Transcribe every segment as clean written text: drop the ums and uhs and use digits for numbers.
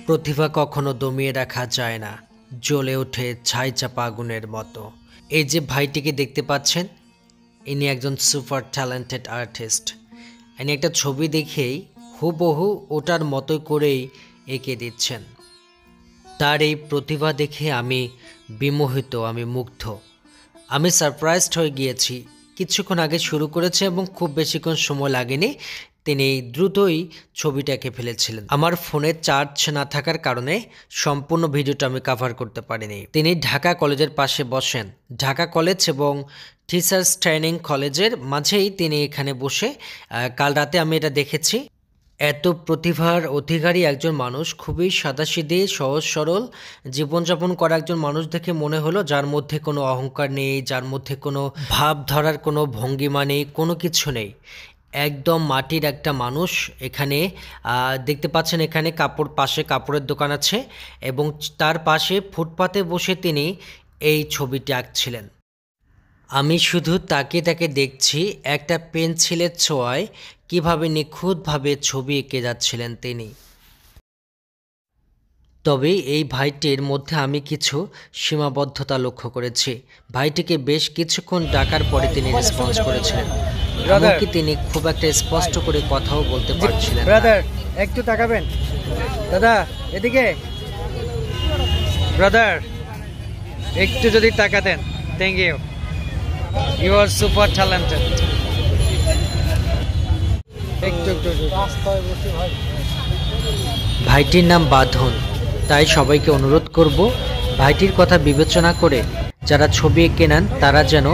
প্রতিভা কখনো দমিয়ে রাখা যায় না, জ্বলে ওঠে ছাই চাপা আগুনের মতো। এই যে ভাইটিকে দেখতে পাচ্ছেন, ইনি একজন সুপার ট্যালেন্টেড আর্টিস্ট। ইনি একটা ছবি দেখেই হুবহু ওটার মতো করেই এঁকে দিচ্ছেন। তার এই প্রতিভা দেখে আমি বিমোহিত, আমি মুগ্ধ, আমি সারপ্রাইজড হয়ে গিয়েছি। কিছুক্ষণ আগে শুরু করেছে এবং খুব বেশিক্ষণ সময় লাগেনি, তিনি দ্রুতই ছবিটা এঁকে ফেলেছিলেন। আমার ফোনের চার্জ না থাকার কারণে সম্পূর্ণ ভিডিওটা আমি কভার করতে পারিনি। তিনি ঢাকা কলেজের পাশে বসেন, ঢাকা কলেজ এবং টিচার্স ট্রেনিং কলেজের মাঝেই তিনি এখানে বসে, কাল রাতে আমি এটা দেখেছি। এত প্রতিভার অধিকারী একজন মানুষ, খুবই সাদাসিধে সহজ সরল জীবনযাপন করা একজন মানুষ দেখে মনে হলো যার মধ্যে কোনো অহংকার নেই, যার মধ্যে কোনো ভাব ধরার কোনো ভঙ্গিমা নেই, কোনো কিছু নেই। একদম মাটির একটা মানুষ। এখানে দেখতে পাচ্ছেন, এখানে পাশে কাপড়ের দোকান আছে এবং তার পাশে ফুটপাতে বসে তিনি এই ছবিটি আঁকছিলেন। আমি শুধু তাকে দেখছি, একটা পেন্সিলের ছোঁয়ায় কিভাবে নিখুঁতভাবে ছবি এঁকে যাচ্ছিলেন তিনি। তবে এই ভাইটির মধ্যে আমি কিছু সীমাবদ্ধতা লক্ষ্য করেছি। ভাইটিকে বেশ কিছুক্ষণ ডাকার পরে তিনি রেসপন্স করেছিলেন, এমনকি তিনি খুব একটা স্পষ্ট করে কথাও বলতে পারছিলেন। ব্রাদার একটু তাকাবেন, দাদা এদিকে, ব্রাদার একটু যদি তাকাতেন। Thank you, you are super talented. ভাইটির নাম বাঁধন, তাই সবাইকে অনুরোধ করব ভাইটির কথা বিবেচনা করে যারা ছবি এঁকে নেন তারা যেন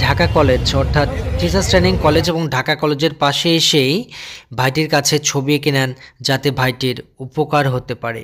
ঢাকা কলেজ অর্থাৎ টিচার্স ট্রেনিং কলেজ এবং ঢাকা কলেজের পাশে এসেই ভাইটির কাছে ছবি এঁকে নেন, যাতে ভাইটির উপকার হতে পারে।